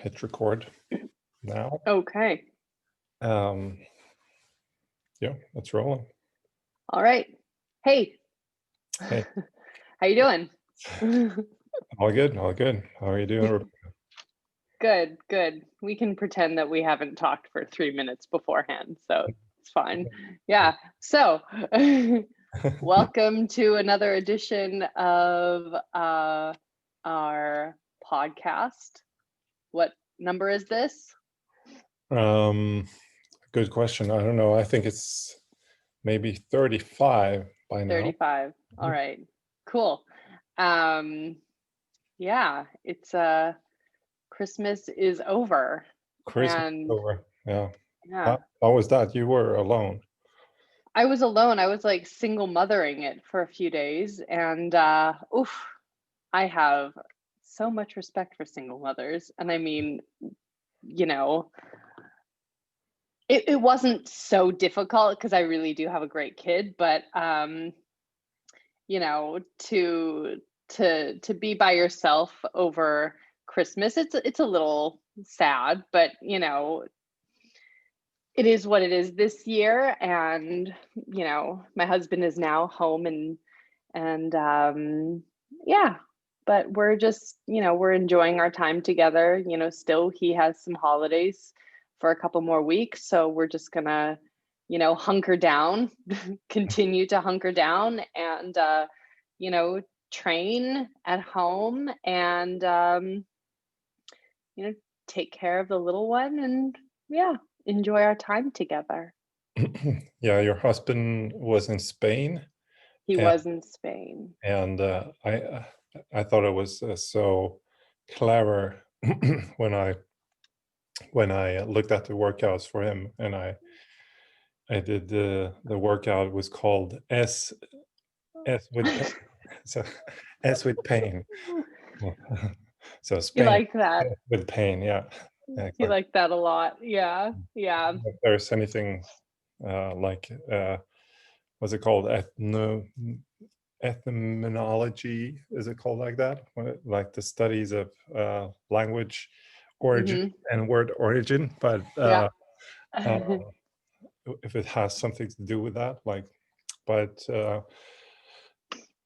hit record now. Okay. Yeah, let's roll. All right. Hey. Hey. How you doing? All good, all good. How are you doing? Good. We can pretend that we haven't talked for 3 minutes beforehand, so it's fine. Yeah. So, welcome to another edition of our podcast. What number is this? Good question. I don't know. I think it's maybe 35 by now. 35. All right. Cool. Yeah, it's Christmas is over. Christmas And over. Yeah. yeah, How was that? You were alone. I was alone. I was like single mothering it for a few days. And I have so much respect for single mothers. And I mean, you know, it wasn't so difficult because I really do have a great kid, but to be by yourself over Christmas, it's a little sad, but it is what it is this year. And my husband is now home, and yeah, but we're just we're enjoying our time together. Still he has some holidays for a couple more weeks, so we're just gonna hunker down, continue to hunker down, and train at home, and take care of the little one, and yeah, enjoy our time together. Yeah, your husband was in Spain, He and, was in Spain. I thought it was so clever when I looked at the workouts for him, and I did the workout was called S with pain. So S with pain. So You Spain like that? with pain, yeah. You Exactly. like that a lot? Yeah. If there's anything what's it called? Ethnology, is it called like that? Like the studies of language origin Hmm. and word origin, but Yeah. uh, if it has something to do with that, like, but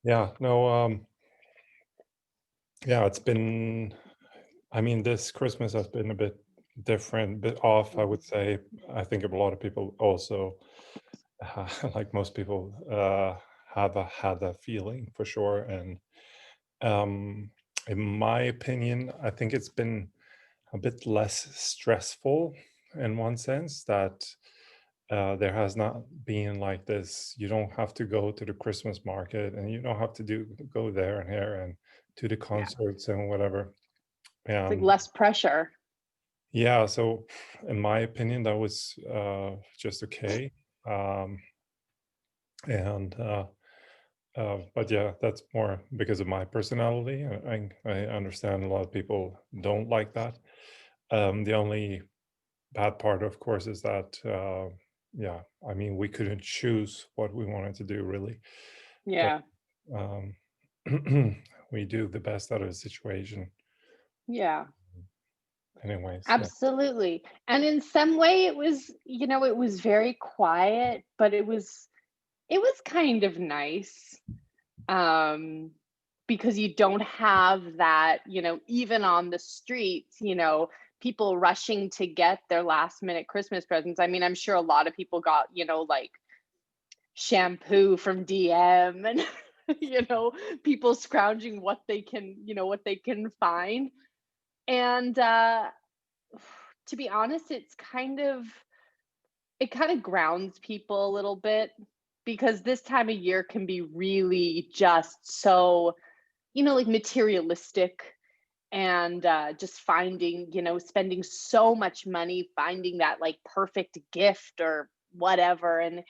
yeah, no, yeah, it's been. I mean, this Christmas has been a bit different, bit off, I would say. I think a lot of people also, like most people, have had that feeling for sure. And um, in my opinion, I think it's been a bit less stressful in one sense that there has not been like this. You don't have to go to the Christmas market, and you don't have to go there and here and to the Yeah. concerts and whatever. It's like Um, less pressure. Yeah, so in my opinion, that was just okay. Um, and but yeah, that's more because of my personality. I understand a lot of people don't like that. The only bad part, of course, is that yeah, I mean, we couldn't choose what we wanted to do really, but Yeah. um, we do the best out of the situation. Yeah. Anyways, yeah. Absolutely. And in some way it was very quiet, but it was kind of nice. Um because you don't have that, even on the streets, people rushing to get their last minute Christmas presents. I mean, I'm sure a lot of people got, like shampoo from DM, and people scrounging what they can find. And to be honest, it kind of grounds people a little bit, because this time of year can be really just so, like materialistic, and just finding, spending so much money finding that like perfect gift or whatever, and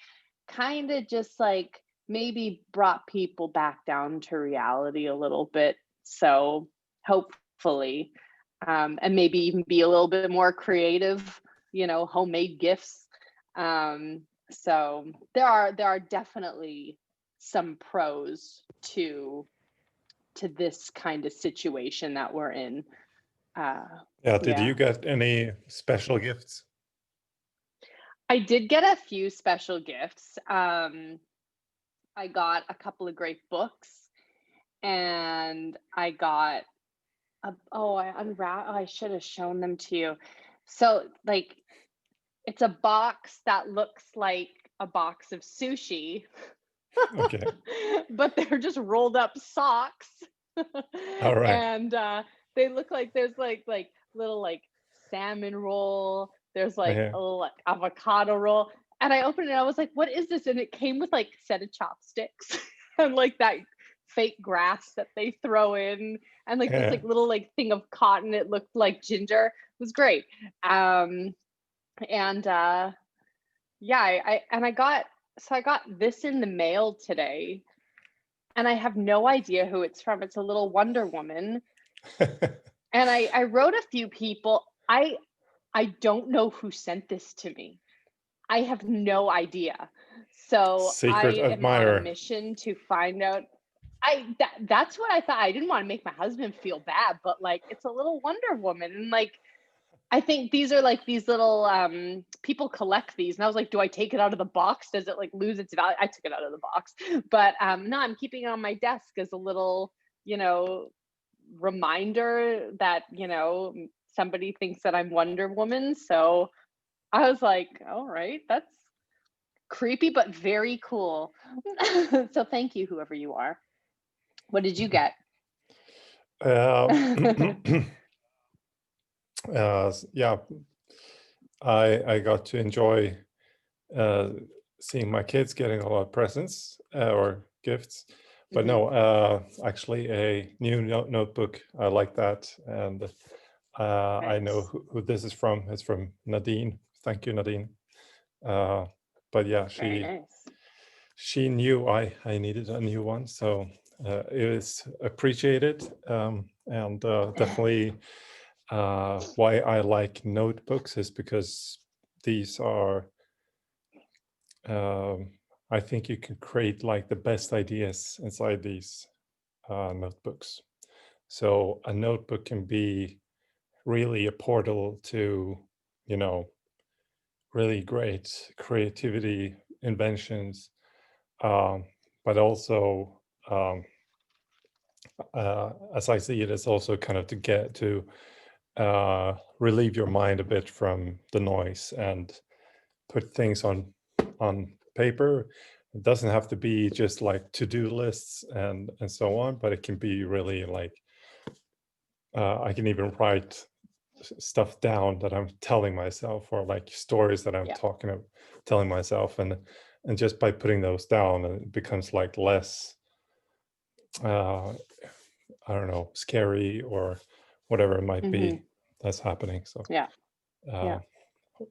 kind of just like maybe brought people back down to reality a little bit. So hopefully, and maybe even be a little bit more creative, homemade gifts. So there are definitely some pros to this kind of situation that we're in. Yeah. Did Yeah. you get any special gifts? I did get a few special gifts. I got a couple of great books, and I got I should have shown them to you. So, like, it's a box that looks like a box of sushi, Okay. but they're just rolled up socks. All right. And they look like there's like little like salmon roll, there's like Yeah. a little like avocado roll. And I opened it and I was like, what is this? And it came with like a set of chopsticks and like that fake grass that they throw in, and like this Yeah. like little like thing of cotton. It looked like ginger. It was great. And yeah, I got this in the mail today, and I have no idea who it's from. It's a little Wonder Woman, and I wrote a few people. I don't know who sent this to me. I have no idea. So I Secret am on a admirer. mission to find out. That's what I thought. I didn't want to make my husband feel bad, but like it's a little Wonder Woman, and like I think these are like these little people collect these, and I was like, do I take it out of the box? Does it like lose its value? I took it out of the box, but no, I'm keeping it on my desk as a little, you know, reminder that, you know, somebody thinks that I'm Wonder Woman. So I was like, all right, that's creepy but very cool. So thank you, whoever you are. What did you get? Uh, yeah, I got to enjoy uh, seeing my kids getting a lot of presents or gifts. But Mhm. no, actually a new notebook. I like that, and I know Nice. who this is from. It's from Nadine. Thank you, Nadine. Uh, but yeah, Very nice. she knew I needed a new one, so it is appreciated, and definitely why I like notebooks is because these are um, I think you can create like the best ideas inside these notebooks. So a notebook can be really a portal to, you know, really great creativity, inventions, um, but also, as I see it, it's also kind of to get to relieve your mind a bit from the noise and put things on paper. It doesn't have to be just like to-do lists and so on, but it can be really like I can even write stuff down that I'm telling myself, or like stories that I'm Yeah. telling myself, and just by putting those down, it becomes like less uh, I don't know, scary or whatever it might Hmm. be that's happening. So Yeah. uh, Yeah.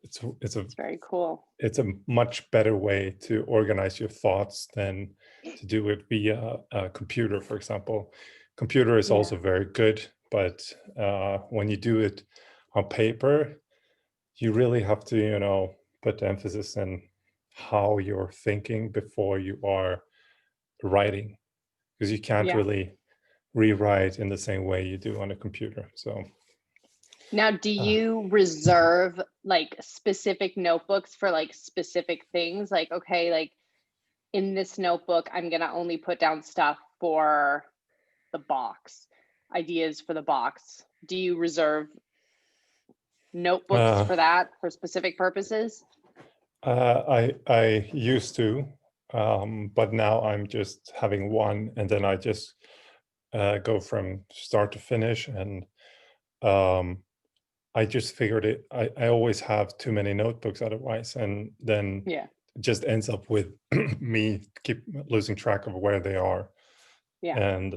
it's a It's very cool. it's a much better way to organize your thoughts than to do it via a computer, for example. Computer is Yeah. also very good, but when you do it on paper, you really have to, you know, put the emphasis in how you're thinking before you are writing, because you can't Yeah. really rewrite in the same way you do on a computer. So Now, do uh, you reserve like specific notebooks for like specific things? Like, okay, like in this notebook, I'm gonna only put down stuff for the box, ideas for the box. Do you reserve notebooks uh, for that for specific purposes? I used to, but now I'm just having one, and then I just go from start to finish. And um, I just figured it. I always have too many notebooks otherwise, and then Yeah. it just ends up with me keep losing track of where they are. Yeah. And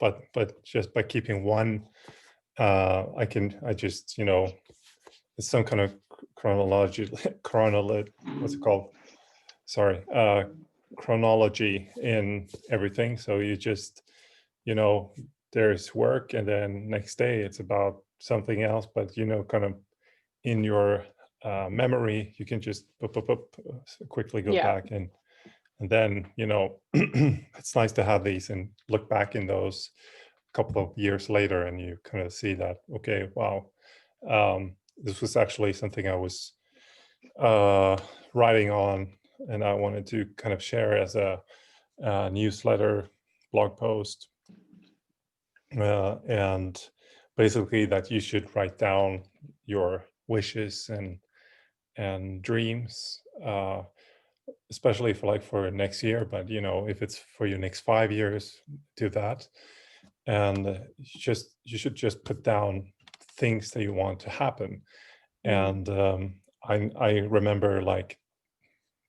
but just by keeping one, I just, you know, it's some kind of chronology chronology, what's it called, sorry, chronology in everything. So you just, you know, there's work, and then next day it's about something else, but you know, kind of in your memory, you can just quickly go Yeah. back, and then, you know, it's nice to have these and look back in those couple of years later, and you kind of see that, okay, wow, this was actually something I was writing on, and I wanted to kind of share as a newsletter, blog post, and basically that you should write down your wishes and dreams, especially for next year. But if it's for your next 5 years, do that. And you should just put down things that you want to happen. And I remember, like,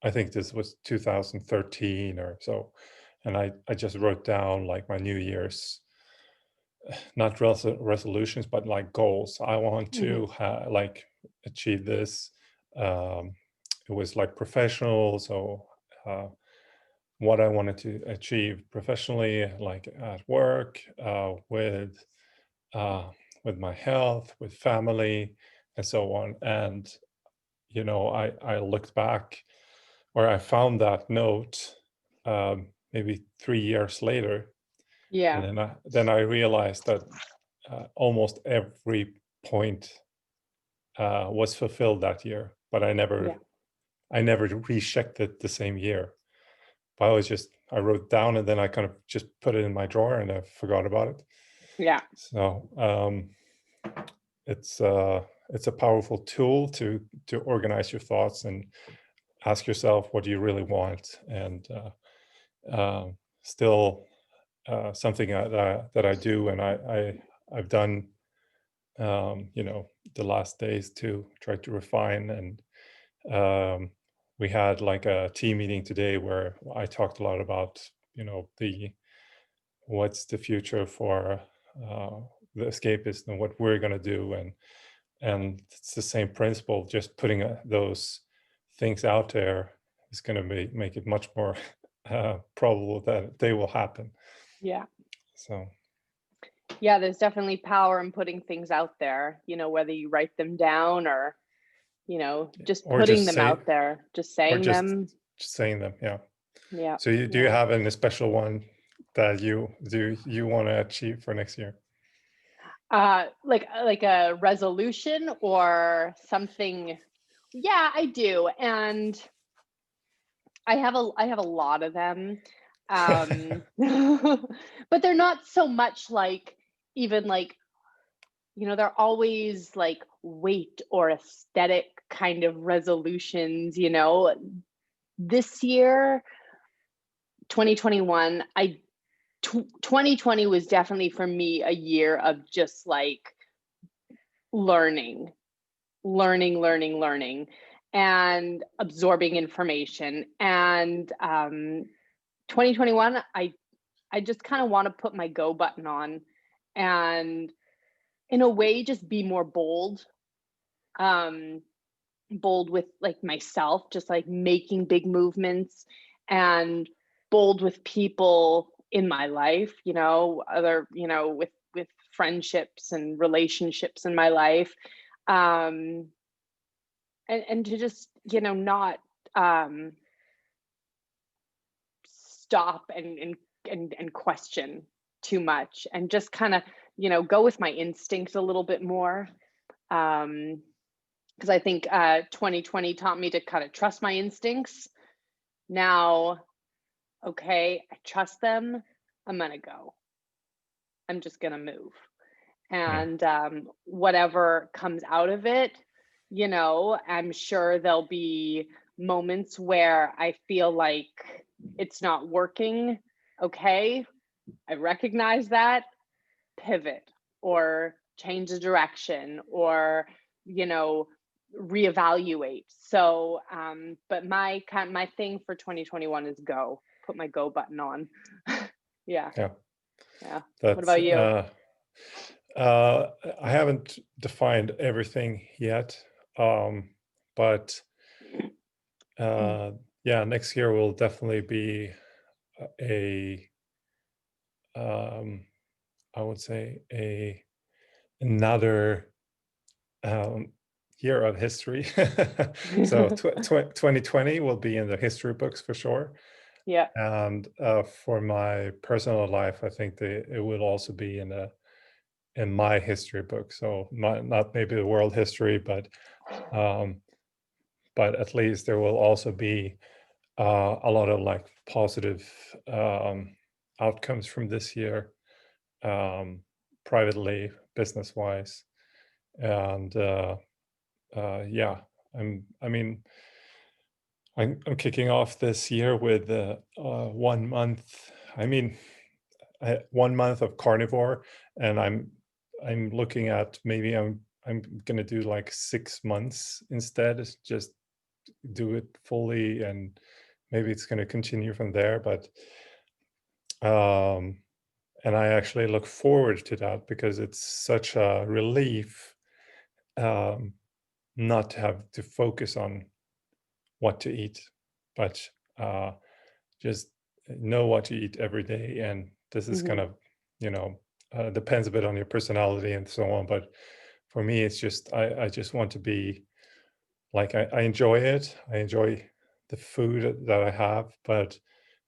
I think this was 2013 or so, and I just wrote down like my New Year's, not resolutions, but like goals. I want to like achieve this. It was like professional, so what I wanted to achieve professionally, like at work, with my health, with family, and so on. And I looked back where I found that note, maybe 3 years later, and Yeah. then I realized that almost every point was fulfilled that year, but I Yeah. never rechecked it the same year. But I wrote down, and then I kind of just put it in my drawer, and I forgot about it. Yeah. So it's a powerful tool to organize your thoughts and ask yourself what you really want, and still something that I do, and I've done the last days to try to refine. And we had like a team meeting today where I talked a lot about what's the future for the Escapist and what we're going to do, and it's the same principle. Just putting those things out there is going to make it much more probable that they will happen. Yeah. So Yeah, there's definitely power in putting things out there, whether you write them down or, just or putting just them out there, just or saying just them. saying them, yeah. Yeah. So do you Yeah. have any special one that you want to achieve for next year? Like a resolution or something. Yeah, I do. And I have a lot of them. But they're not so much like, even like, they're always like weight or aesthetic kind of resolutions. This year, 2021, 2020 was definitely for me a year of just like learning, learning, and absorbing information. And 2021, I just kind of want to put my go button on, and in a way just be more bold. Um, Bold with like myself, just like making big movements, and bold with people in my life, other, with friendships and relationships in my life. Um, and to just, not stop and question too much, and just kind of, go with my instincts a little bit more. Because I think 2020 taught me to kind of trust my instincts. Now, okay, I trust them. I'm gonna go. I'm just gonna move, Yeah. and whatever comes out of it, I'm sure there'll be moments where I feel like it's not working. Okay, I recognize that. Pivot or change the direction, or reevaluate. So but my thing for 2021 is go. Put my go button on. Yeah. Yeah. Yeah. What That's about you? I haven't defined everything yet, but yeah, next year will definitely be a um, I would say another year of history. So 2020 will be in the history books for sure. Yeah. And for my personal life, I think it will also be in my history book. So not maybe the world history, um, but at least there will also be a lot of like positive outcomes from this year, um, privately, business wise, and yeah, I mean, I'm kicking off this year with 1 month. I mean, 1 month of carnivore, and I'm looking at maybe I'm gonna do like 6 months instead. Just do it fully, and maybe it's gonna continue from there. But um, and I actually look forward to that because it's such a relief, um, not to have to focus on what to eat, but uh, just know what to eat every day. And this is kind Hmm. of, you know, depends a bit on your personality and so on. But for me, it's just I just want to be like I enjoy it. I enjoy the food that I have, but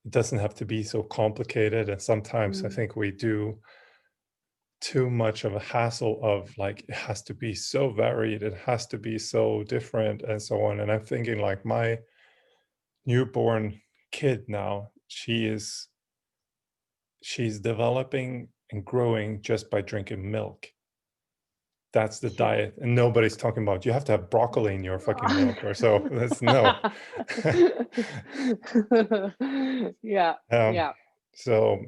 it doesn't have to be so complicated. And sometimes I Hmm. think we do too much of a hassle of like it has to be so varied, it has to be so different, and so on. And I'm thinking like my newborn kid now, she's developing and growing just by drinking milk. That's the Yeah. diet, and nobody's talking about you have to have broccoli in your fucking milk or so. That's no. Yeah. um, Yeah. so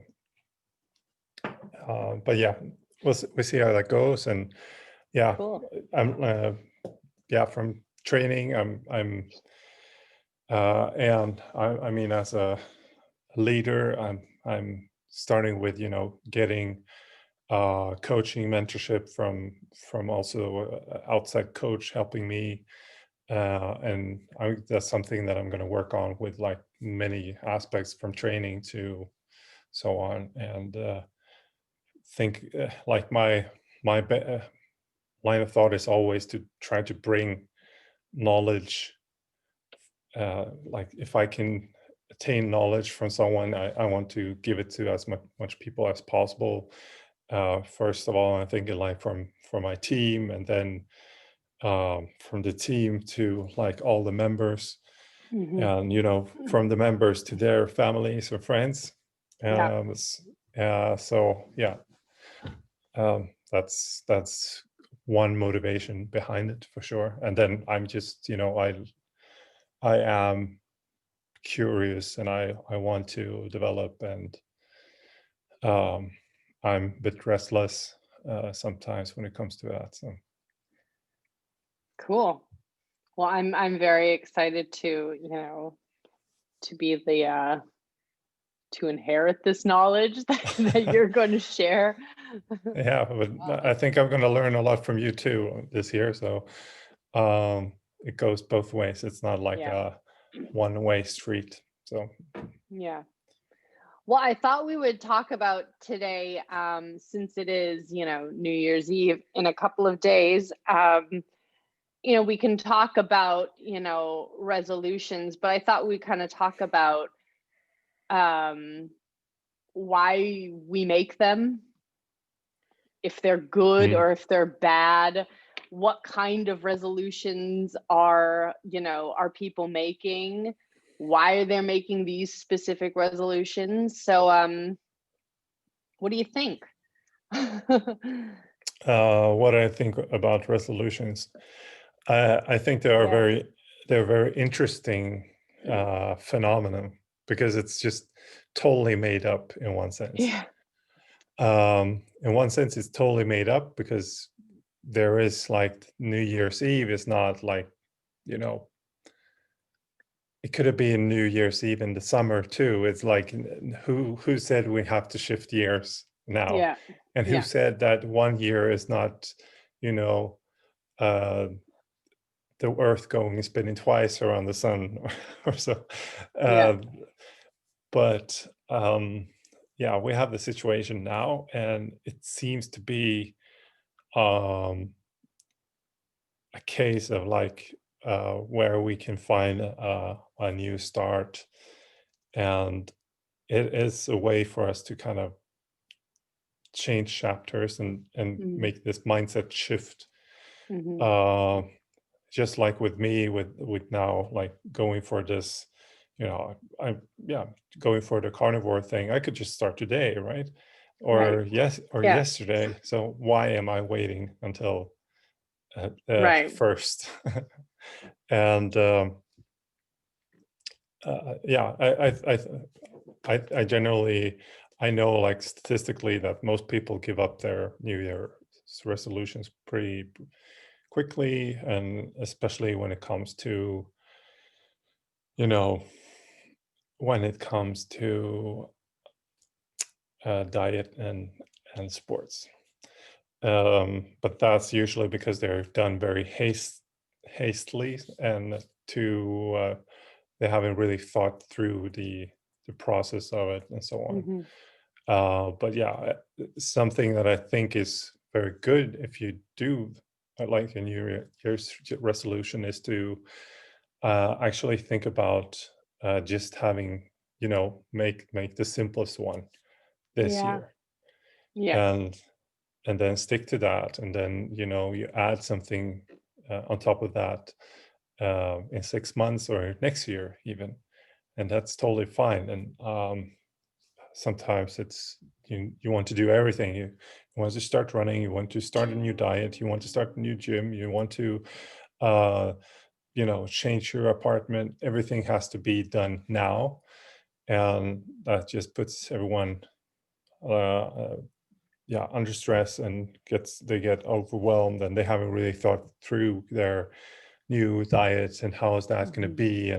but yeah, we'll see how that goes. And yeah, Cool. I'm yeah, from training, and I mean, as a leader, I'm starting with, you know, getting coaching mentorship from also outside coach helping me, and that's something that I'm going to work on with like many aspects from training to so on. And think like my line of thought is always to try to bring knowledge, like if I can attain knowledge from someone, I want to give it to as much people as possible. First of all, I'm thinking like from my team, and then from the team to like all the members, Hmm. and you know, from the members to their families or friends. Yeah. So yeah, that's one motivation behind it for sure. And then I'm just, you know, I am curious, and I want to develop, and um, I'm a bit restless sometimes when it comes to that. So Cool. Well, I'm very excited to, to be the to inherit this knowledge that you're going to share. yeah, but I think I'm going to learn a lot from you too this year. So it goes both ways. It's not like Yeah. a one-way street. So Yeah. Well, I thought we would talk about today, since it is, New Year's Eve in a couple of days. We can talk about, resolutions, but I thought we'd kind of talk about um, why we make them, if they're good mm, or if they're bad, what kind of resolutions are people making, why they're making these specific resolutions. So what do you think? what I think about resolutions, I think Yeah. they're very interesting phenomenon, because it's just totally made up in one sense. Yeah. In one sense, it's totally made up because there is like New Year's Eve is not like, you know, it could have been New Year's Eve in the summer too. It's like who said we have to shift years now, Yeah. and who Yeah. said that one year is not, you know, uh, the Earth going and spinning twice around the sun or so. Yeah. Uh, but yeah, we have the situation now, and it seems to be um, a case of like where we can find a new start, and it is a way for us to kind of change chapters and Mm, make this mindset shift. mhm. uh, just like with me, with now, like going for this, I yeah, going for the carnivore thing, I could just start today, right? Right. Or Yeah. yesterday. So why am I waiting until Right. first? And yeah, I generally, I know, like, statistically, that most people give up their New Year's resolutions pretty quickly, and especially when it comes to, you know, when it comes to diet and sports. But that's usually because they're done very hastily, and to they haven't really thought through the process of it and so on. Mhm. But yeah, something that I think is very good if you do like a New Year's resolution is to actually think about just having, make the simplest one this Yeah. year, Yes. and then stick to that, and then you add something on top of that in 6 months or next year even, and that's totally fine. And sometimes it's, you want to do everything. You want to start running, you want to start a new diet, you want to start a new gym, you want to uh, change your apartment. Everything has to be done now, and that just puts everyone yeah, under stress, and they get overwhelmed, and they haven't really thought through their new diets and how is that going to Mhm. be.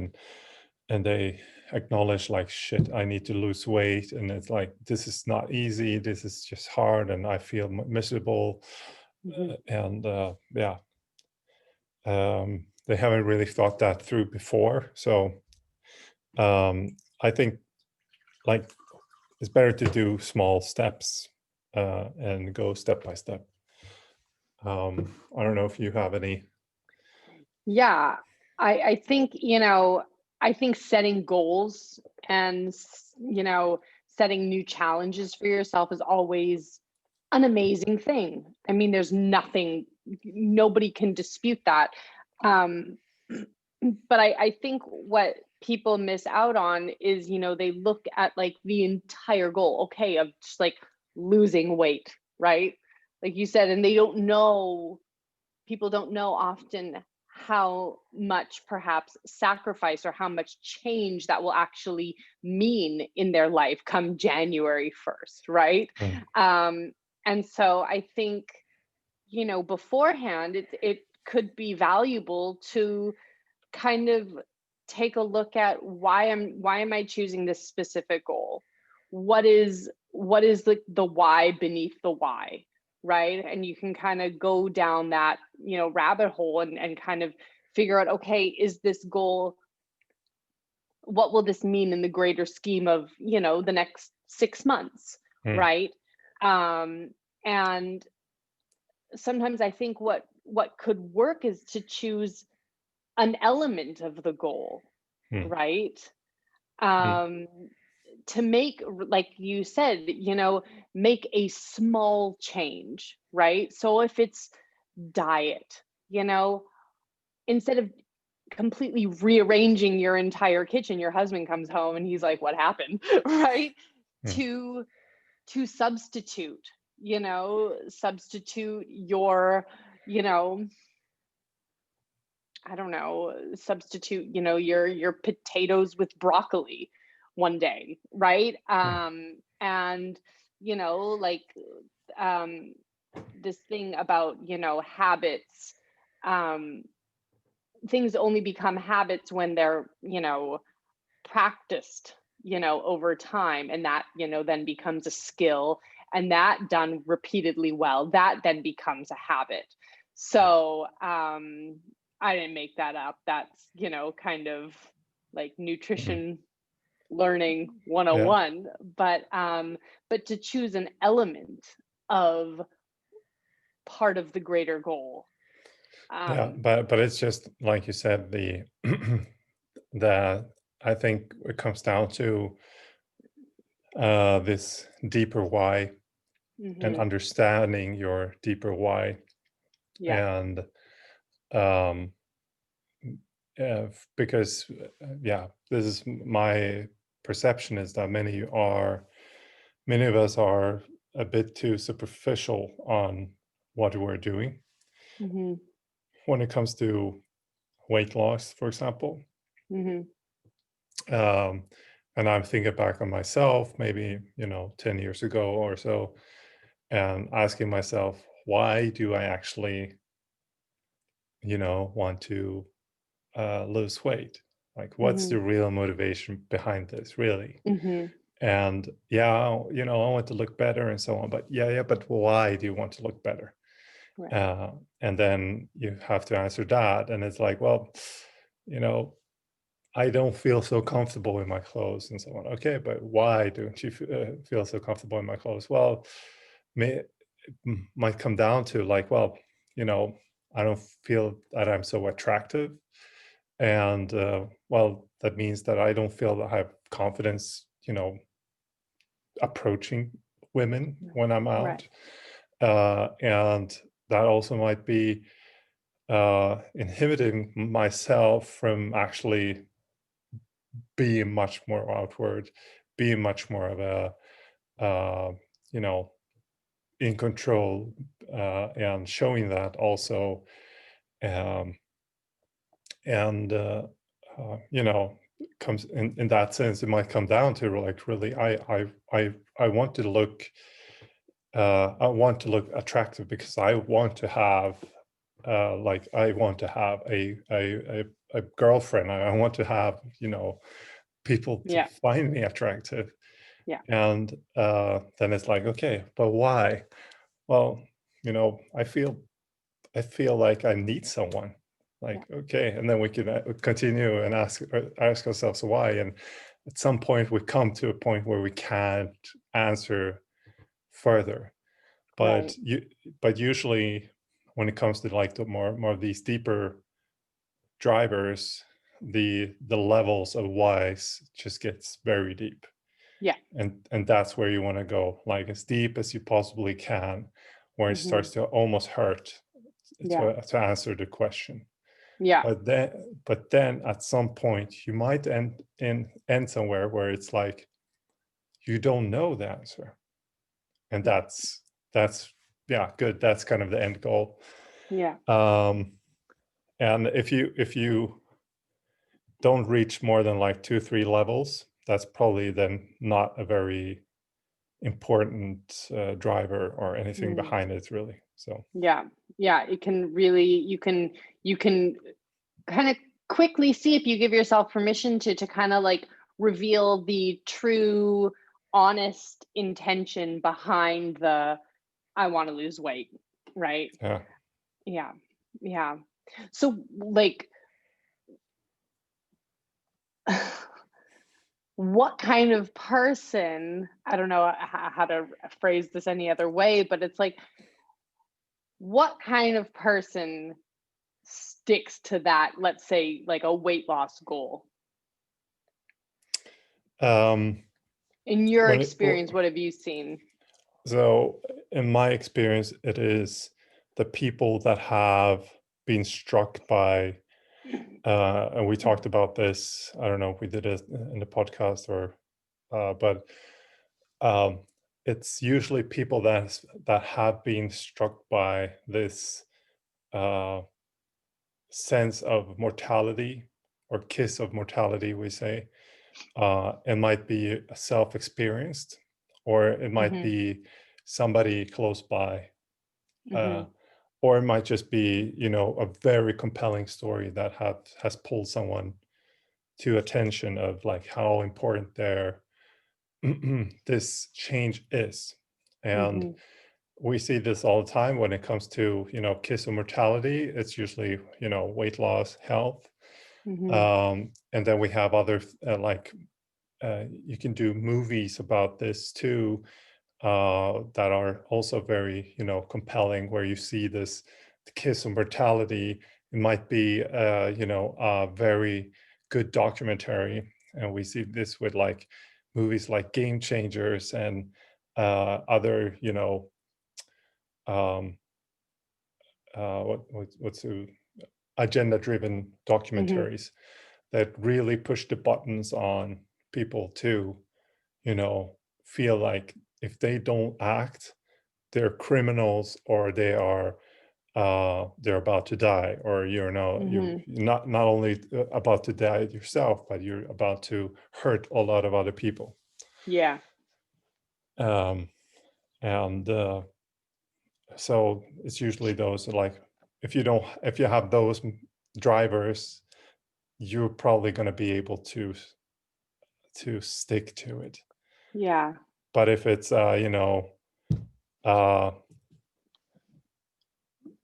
And they acknowledge, like, shit, I need to lose weight, and it's like, this is not easy, this is just hard, and I feel miserable. Mhm. And yeah, they haven't really thought that through before. So I think, like, it's better to do small steps and go step by step. I don't know if you have any. Yeah. I think, I think setting goals and, setting new challenges for yourself is always an amazing thing. I mean, there's nothing, nobody can dispute that. Um, but I think what people miss out on is, they look at like the entire goal, okay, of just like losing weight, right? Like you said, and they don't know, people don't know often how much perhaps sacrifice or how much change that will actually mean in their life come January 1st, right? Mm, Um, and so I think, beforehand, it could be valuable to kind of take a look at why am I choosing this specific goal? What is the why beneath the why, right? And you can kind of go down that, rabbit hole, and kind of figure out, okay, is this goal, what will this mean in the greater scheme of, the next 6 months, mm, right? Um, and sometimes I think what could work is to choose an element of the goal, mm, right? mm, Um, to make, like you said, make a small change, right? So if it's diet, instead of completely rearranging your entire kitchen, your husband comes home and he's like, what happened? Right? mm, To substitute, substitute your, you know, I don't know, substitute, your potatoes with broccoli one day, right? mm, And, like, um, this thing about, habits, um, things only become habits when they're, practiced, over time. And that, then becomes a skill. And that done repeatedly well, that then becomes a habit. So I didn't make that up. That's, kind of like mm. nutrition learning Yeah, 101. But to choose an element of part of the greater goal. yeah, Um, but it's just like you said, the the I think it comes down to this deeper why and Mm-hmm. understanding your deeper why. Yeah. And um, because, yeah, this is my perception is that many of us are a bit too superficial on what we're doing Mm-hmm. when it comes to weight loss, for example. Mm-hmm. Um, and I'm thinking back on myself, maybe, 10 years ago or so, and asking myself, why do I actually, want to lose weight? Like, what's Mm-hmm. the real motivation behind this, really? Mm-hmm. And yeah, I want to look better and so on. But yeah, but why do you want to look better? Right. Uh, and then you have to answer that. And it's like, well, you know, I don't feel so comfortable in my clothes and so on. Okay, but why don't you feel so comfortable in my clothes? Well, may, might come down to like, well, you know, I don't feel that I'm so attractive. And well, that means that I don't feel that I have confidence, approaching women when I'm Right. out. And that also might be inhibiting myself from actually being much more outward, being much more of a, you know, in control, and showing that also. Um, and, comes in that sense, it might come down to like, really, I want to look, attractive because I want to have, like, I want to have a girlfriend. I want to have, people to Yeah. find me attractive. Yeah. And then it's like, okay, but why? Well, I feel like I need someone. Yeah. Like, okay, and then we can continue and ask ourselves why. And at some point, we come to a point where we can't answer further. Right. But usually, when it comes to like the more of these deeper drivers, the levels of whys just gets very deep. Yeah. And that's where you want to go, like as deep as you possibly can, where it Mm-hmm. starts to almost hurt Yeah. to answer the question. Yeah. But then at some point you might end somewhere where it's like you don't know the answer, and Yeah. that's yeah, good. That's kind of the end goal. Yeah. um and if you don't reach more than like 2-3 levels, that's probably then not a very important driver or anything Mm. behind it, really. So Yeah. Yeah. It can really, you can kind of quickly see if you give yourself permission to kind of like reveal the true honest intention behind the I want to lose weight, right? yeah. Yeah. Yeah. So like what kind of person, I don't know how to phrase this any other way, but it's like what kind of person sticks to that, let's say like a weight loss goal? um In your when it, experience, what have you seen? So, in my experience, it is the people that have been struck by, and we talked about this. I don't know if we did it in the podcast but um, it's usually people that have been struck by this uh, sense of mortality, or kiss of mortality, we say. It might be self-experienced, or it might Mhm. be somebody close by, uh, Mhm. or it might just be, a very compelling story that has pulled someone to attention of like how important their this change is. And Mhm. we see this all the time when it comes to, kiss of mortality. It's usually, weight loss, health. Mhm. And then we have other like you can do movies about this too, that are also very, compelling, where you see this kiss of mortality. It might be, a very good documentary, and we see this with like movies like Game Changers and other, um, what's agenda-driven Hmm. documentaries that really push the buttons on people to, feel like if they don't act, they're criminals, or they're about to die, or you're Hmm. not only about to die yourself, but you're about to hurt a lot of other people. Yeah. um, and so it's usually those, like, if you have those drivers, you're probably going to be able to stick to it. Yeah. But if it's uh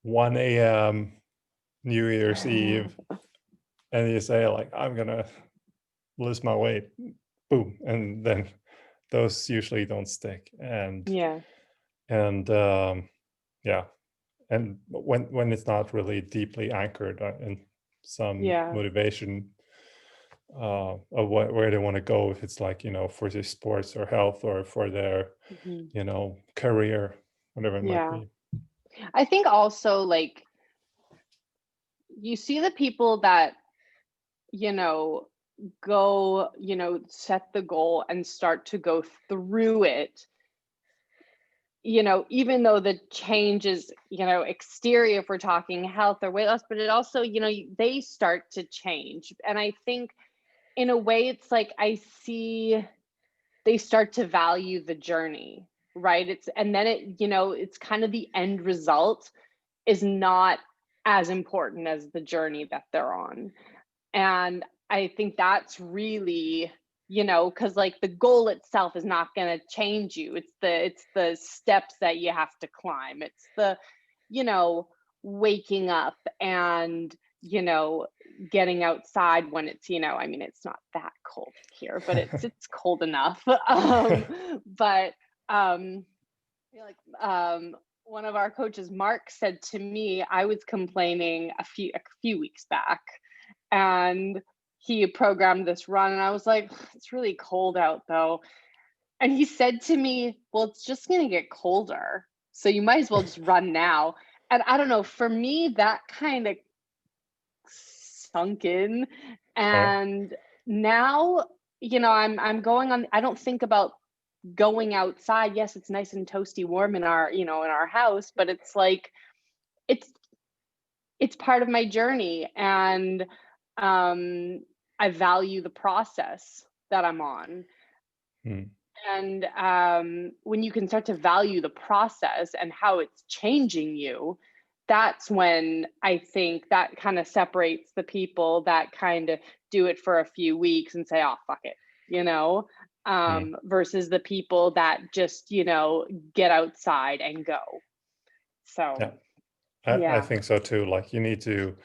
1 a.m. New Year's Eve, and you say like, I'm gonna lose my weight, boom, and then those usually don't stick. And Yeah. and yeah, and when it's not really deeply anchored in some Yeah. motivation of where they want to go, if it's like, for their sports or health, or for their Hmm. career, whatever it might Yeah. be. I think also, like, you see the people that, you know, go, set the goal and start to go through it, even though the change is, exterior, if we're talking health or weight loss, but it also, they start to change. And I think in a way, it's like I see they start to value the journey, right? And then it's kind of the end result is not as important as the journey that they're on. And I think that's really, because like the goal itself is not going to change you. It's the steps that you have to climb. It's the, you know, waking up and, getting outside when it's, I mean, it's not that cold here, but it's cold enough. But like one of our coaches, Mark, said to me, I was complaining a few weeks back, and he programmed this run, and I was like, it's really cold out though. And he said to me, well, it's just going to get colder, so you might as well just run now. And I don't know, for me that kind of sunk in. Right. And now, I'm going on, I don't think about going outside. Yes, it's nice and toasty warm in our house, but it's like it's it's part of my journey. And I value the process that I'm on. Hmm. And when you can start to value the process and how it's changing you, that's when I think that kind of separates the people that kind of do it for a few weeks and say, oh, fuck it, Hmm. versus the people that just, get outside and go. Yeah, So, I yeah. think so too. Like, you need to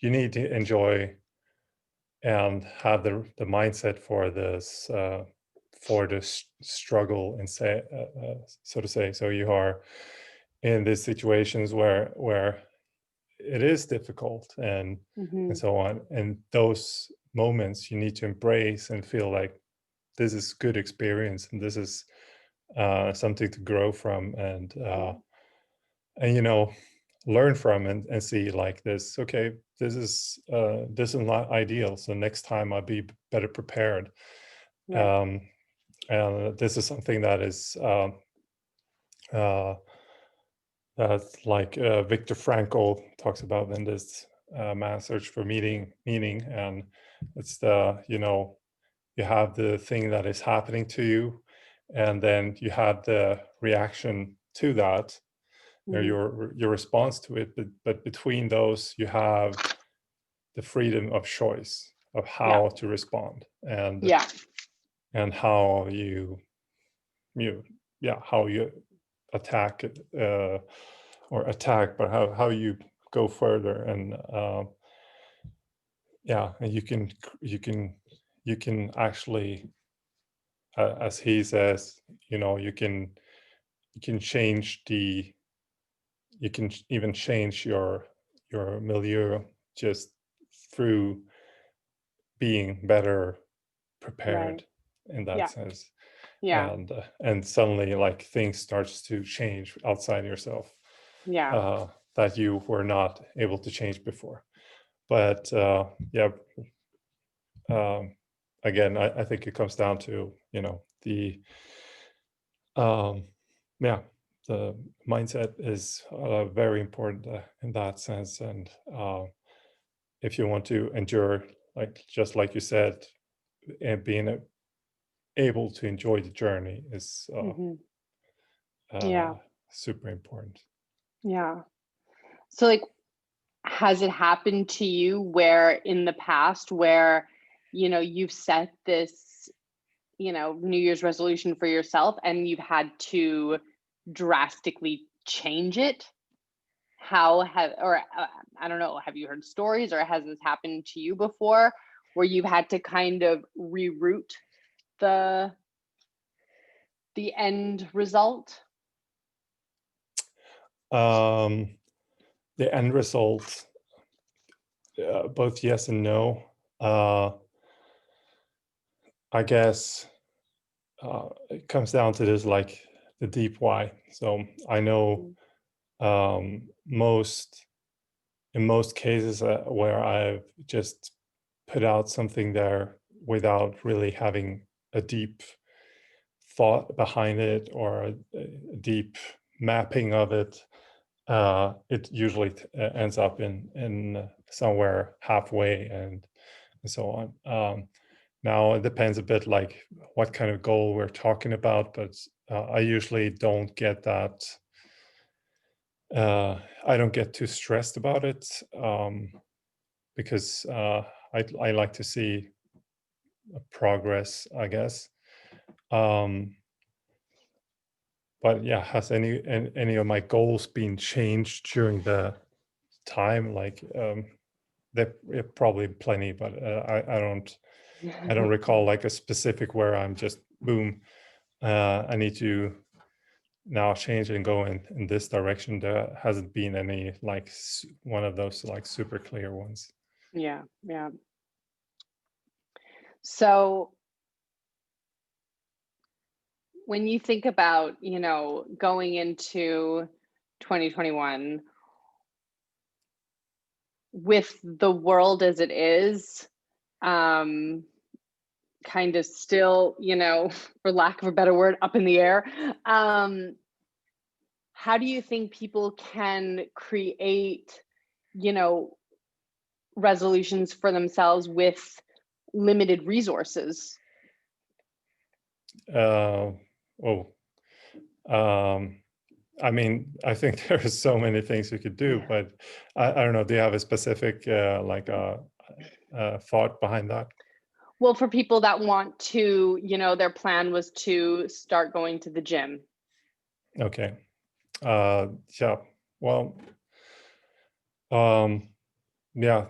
enjoy and have the mindset for this struggle, and say, so to say. So you are in these situations where it is difficult, and Hmm. so on, and those moments you need to embrace and feel like this is good experience, and this is something to grow from, Yeah. and learn from, and see like this. Okay, this is not ideal, so next time I'll be better prepared. Yeah. um and this is something that is uh that's like Viktor Frankl talks about in this Man's Search for Meaning. And it's you have the thing that is happening to you, and then you have the reaction to that, or Hmm. your response to it. But between those, you have the freedom of choice of Yeah. how to respond, Yeah. and how you yeah, how you attack it, or attack, but how you go further. And yeah, and you can actually, as he says, you can change the you can even change your milieu just through being better prepared in that Yeah. sense. Yeah. And suddenly like things starts to change outside yourself, Yeah. that you were not able to change before. But again, I think it comes down to, the yeah, the mindset is very important in that sense. And if you want to endure, like just like you said, and being able to enjoy the journey is Hmm. uh, Yeah. super important. Yeah. So like, has it happened to you where in the past where, you've set this, New Year's resolution for yourself and you've had to drastically change it? I don't know, have you heard stories or has this happened to you before where you've had to kind of reroute the end result? Um, the end result, both yes and no. I guess it comes down to this, like the deep why. So I know Mm, most in most cases where I've just put out something there without really having a deep thought behind it or a deep mapping of it, it usually ends up in somewhere halfway and so on. Now it depends a bit like what kind of goal we're talking about, but I usually don't get that. I don't get too stressed about it, because I like to see progress, I guess. Um, but yeah, has any of my goals been changed during the time? Like there probably plenty, but I don't recall like a specific where I'm just boom. I need to now change and go in this direction. There hasn't been any like one of those like super clear ones. Yeah, yeah. So when you think about, going into 2021 with the world as it is, um, kind of still, for lack of a better word, up in the air, how do you think people can create, you know, resolutions for themselves with limited resources? Uh, oh, um, I mean, I think there are so many things you could do, but I don't know. Do you have a specific thought behind that? Well, for people that want to, their plan was to start going to the gym. Okay. Yeah. Well, um, yeah.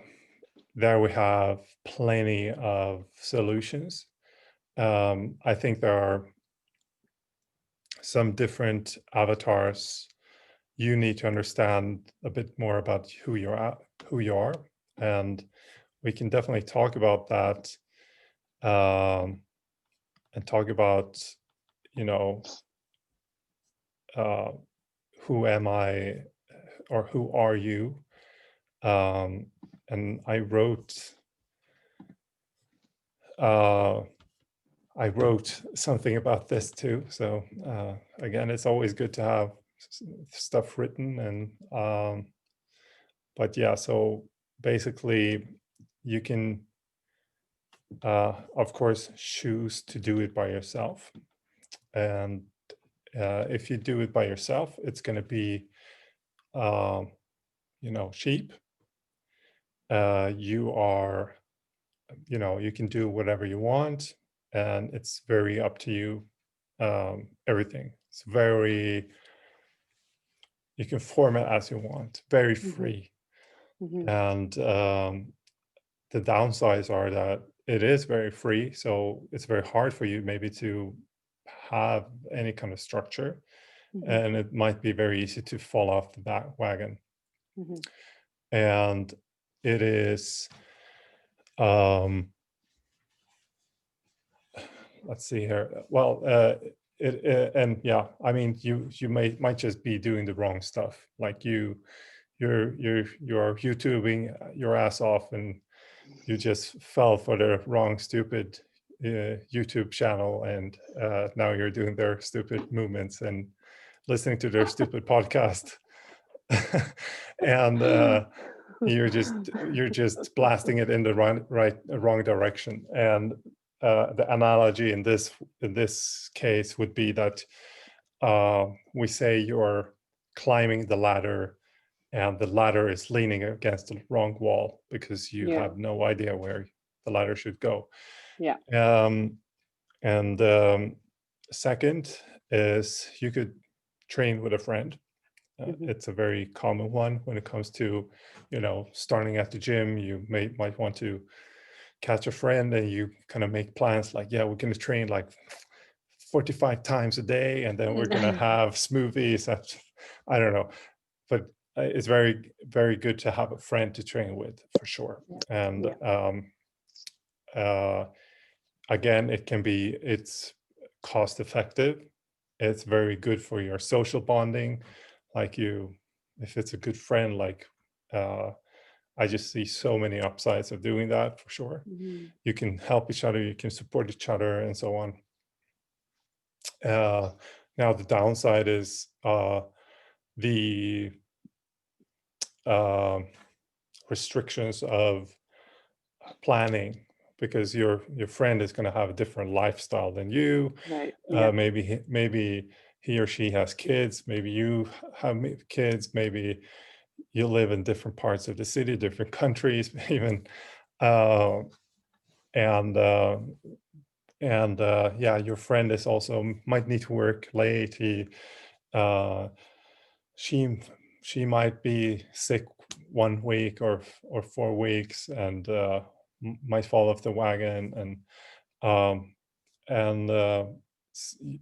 There we have plenty of solutions. I think there are some different avatars. You need to understand a bit more about who you are, and we can definitely talk about that, and talk about, you know, uh, who am I or who are you? Um, and uh, I wrote something about this too. So again, it's always good to have stuff written. And but yeah, so basically, you can, of course, choose to do it by yourself. And if you do it by yourself, it's going to be, um, cheap. You are, you can do whatever you want, and it's very up to you. Everything. It's very, you can format as you want, very Hmm. free. Hmm. And the downsides are that it is very free, so it's very hard for you maybe to have any kind of structure, Hmm. and it might be very easy to fall off the back wagon. Hmm. And it is, um, let's see here. Well, and yeah, I mean, you might just be doing the wrong stuff. Like you're YouTubing your ass off, and you just fell for the wrong stupid YouTube channel, and now you're doing their stupid movements and listening to their stupid podcast, and you're just blasting it in the wrong direction. And the analogy in this case would be that we say you're climbing the ladder, and the ladder is leaning against the wrong wall because you Yeah. have no idea where the ladder should go. Yeah. And second is you could train with a friend. It's a very common one when it comes to, starting at the gym. You might want to catch a friend, and you kind of make plans like, yeah, we're going to train like 45 times a day, and then we're going to have smoothies. I don't know, but it's very, very good to have a friend to train with, for sure. And again, it's cost effective. It's very good for your social bonding. Like if it's a good friend, like I just see so many upsides of doing that, for sure. You can help each other, you can support each other, and so on. Now the downside is the restrictions of planning, because your friend is going to have a different lifestyle than you. Right. Maybe he or she has kids, maybe you have kids, maybe you live in different parts of the city, different countries, even. Yeah, your friend is also might need to work late. She might be sick 1 week or 4 weeks, and might fall off the wagon, and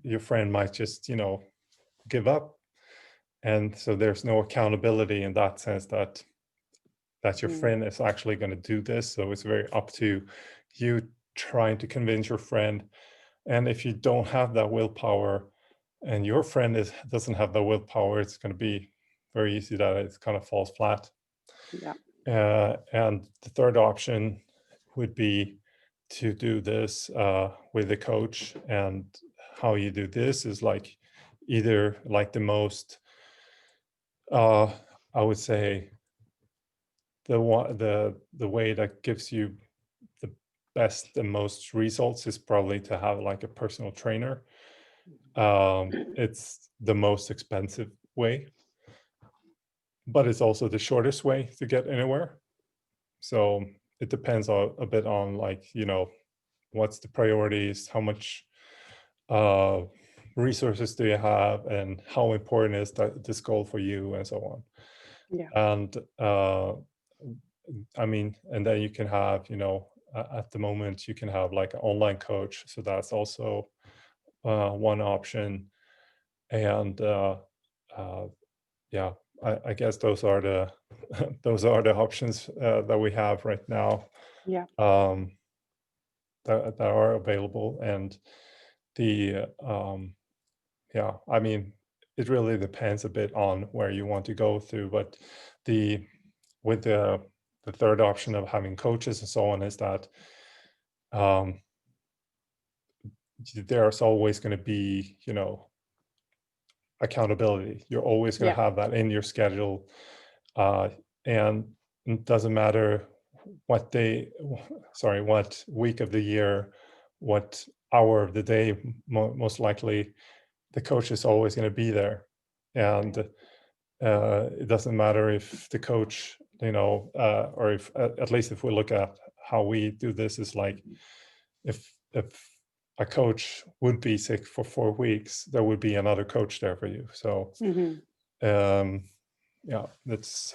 your friend might just give up. And so there's no accountability in that sense, that your friend is actually going to do this. So it's very up to you trying to convince your friend. And if you don't have that willpower, and your friend doesn't have the willpower, it's going to be very easy that it kind of falls flat. Yeah. And the third option would be to do this with a coach. And how you do this is like either like the most, I would say, the way that gives you the best and most results is probably to have like a personal trainer. It's the most expensive way, but it's also the shortest way to get anywhere. So it depends a bit on, like, what's the priorities, how much resources do you have, and how important is this goal for you, and so on. Yeah. And I mean, and then you can have, at the moment you can have like an online coach. So that's also one option. And yeah, I guess those are the those are the options that we have right now. Yeah. That are available. And the yeah, I mean, it really depends a bit on where you want to go through. But with the third option of having coaches and so on is that there's always going to be, accountability. You're always going to have that in your schedule, and it doesn't matter what week of the year, what hour of the day. Most likely the coach is always going to be there. And it doesn't matter if the coach, or if, at least if we look at how we do this, is like, if a coach would be sick for 4 weeks, there would be another coach there for you. So yeah, that's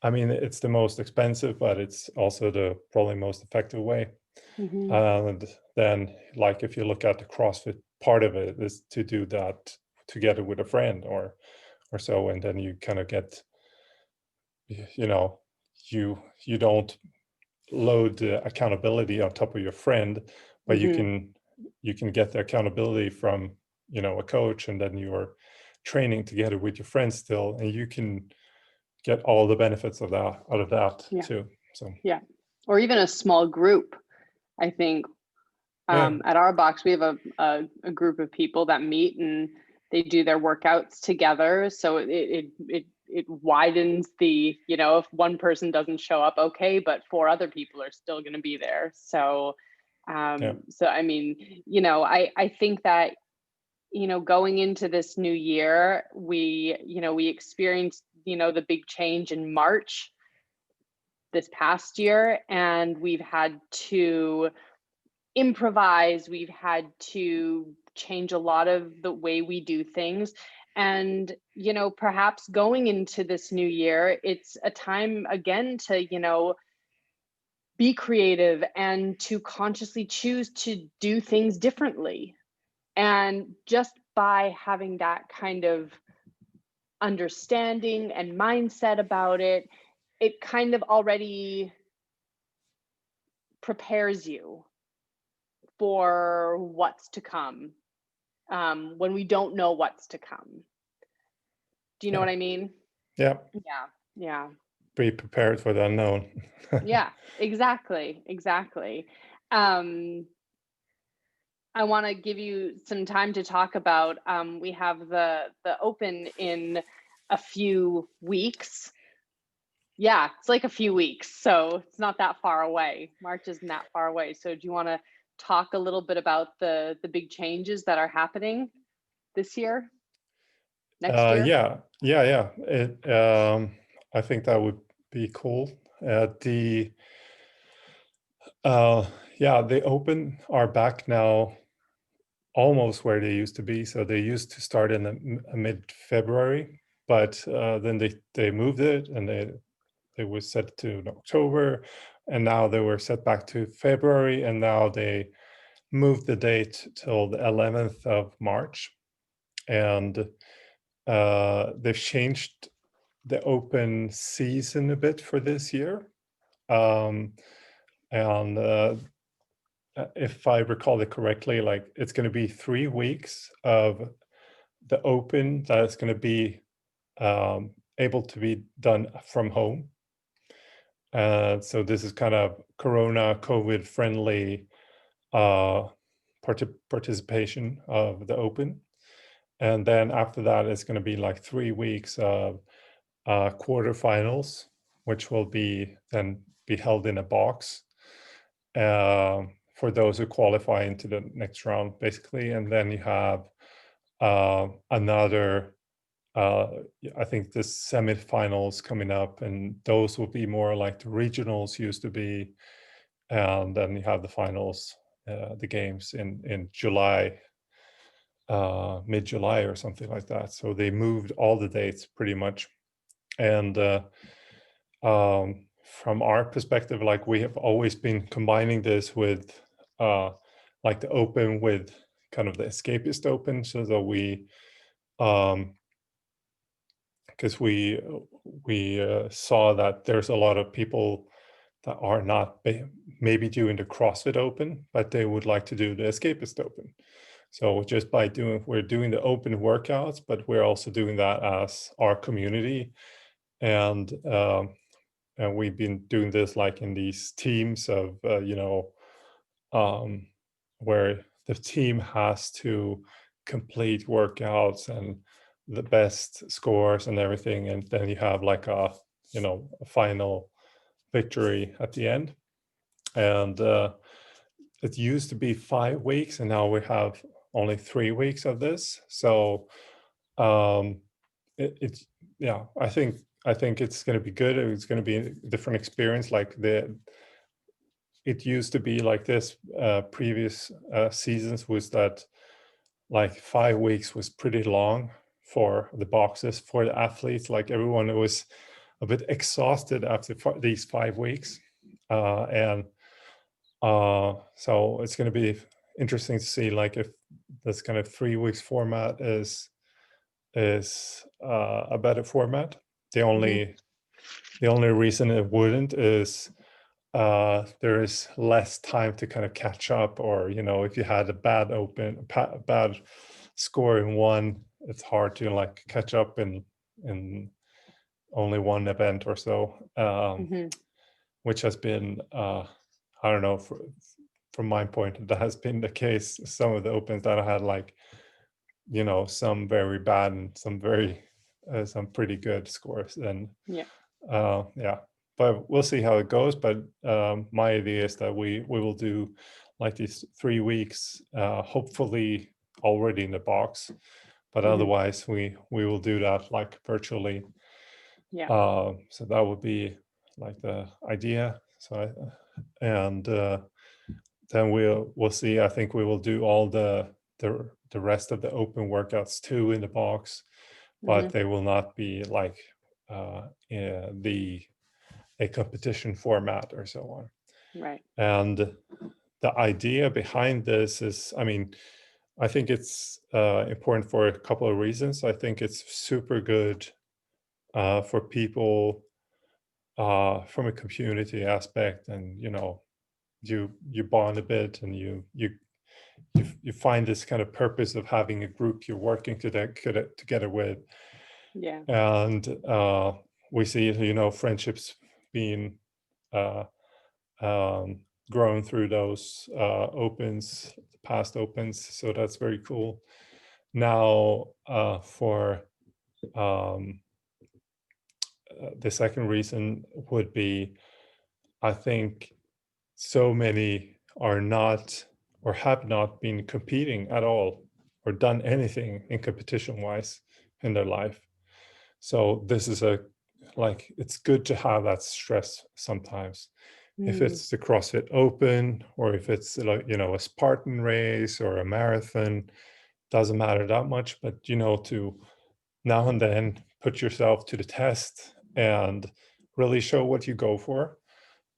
I mean, it's the most expensive, but it's also the probably most effective way. And then, like, if you look at the CrossFit part of it, is to do that together with a friend or so, and then you kind of get, you don't load the accountability on top of your friend, but you can get the accountability from, a coach, and then you're training together with your friends still, and you can get all the benefits of that out of that too. So or even a small group. I think at our box we have a group of people that meet and they do their workouts together, so it widens the, if one person doesn't show up, okay, but 4 other people are still going to be there. So so I mean, I think that, going into this new year, we experienced, the big change in March this past year, and we've had to improvise, we've had to change a lot of the way we do things. And, perhaps going into this new year, it's a time again to, be creative and to consciously choose to do things differently. And just by having that kind of understanding and mindset about it, it kind of already prepares you for what's to come, when we don't know what's to come. Do you know what I mean? Yeah. Yeah. Be prepared for the unknown. Yeah, exactly. I want to give you some time to talk about, we have the open in a few weeks. Yeah, it's like a few weeks, so it's not that far away. March isn't that far away. So do you want to talk a little bit about the big changes that are happening this year, next year? Yeah. I think that would be cool. The open are back now, almost where they used to be. So they used to start in the mid-February, but then they moved it, and they were set to October, and now they were set back to February, and now they moved the date till the 11th of March. And they've changed the open season a bit for this year. And if I recall it correctly, like, it's going to be 3 weeks of the open that is going to be able to be done from home. So this is kind of Corona COVID friendly participation of the open. And then after that, it's going to be like 3 weeks of quarterfinals, which will be held in a box for those who qualify into the next round, basically. And then you have another, I think, the semifinals coming up, and those will be more like the regionals used to be. And then you have the finals, the games in July, mid-July or something like that. So they moved all the dates pretty much. And from our perspective, like, we have always been combining this with like the open with kind of the Escapist open, so that we because we saw that there's a lot of people that are not maybe doing the CrossFit open, but they would like to do the Escapist open. So just by we're doing the open workouts, but we're also doing that as our community. And we've been doing this like in these teams of, where the team has to complete workouts and the best scores and everything. And then you have like a final victory at the end. And it used to be 5 weeks, and now we have only 3 weeks of this. So it's I think it's going to be good. It's going to be a different experience. Like, it used to be like this previous seasons, was that like 5 weeks was pretty long for the boxes, for the athletes. Like, everyone was a bit exhausted after these 5 weeks. So it's going to be interesting to see, like, if this kind of 3 weeks format is a better format. The only reason it wouldn't is there is less time to kind of catch up, or if you had a bad score in one, it's hard to like catch up in only one event or so, Hmm. which has been, I don't know, from my point, that has been the case. Some of the opens that I had, like, some very bad and some pretty good scores. And Yeah. yeah, but we'll see how it goes. But my idea is that we will do like these 3 weeks, hopefully already in the box, but Hmm. otherwise we will do that like virtually. Yeah. So that would be like the idea. And then we'll see. I think we will do all the rest of the open workouts too in the box, Hmm. but they will not be like a competition format or so on. Right. And the idea behind this is, I mean, I think it's important for a couple of reasons. I think it's super good for people from a community aspect, and you bond a bit, and you find this kind of purpose of having a group you're working together with. Yeah. And we see, friendships being uh, um, grown through those opens, past opens. So that's very cool. Now, for um, the second reason would be, I think so many are not, or have not been competing at all, or done anything in competition wise in their life. So this is like, it's good to have that stress sometimes. If Mm. it's the CrossFit Open, or if it's like, a Spartan race or a marathon, doesn't matter that much, but to now and then put yourself to the test and really show what you go for.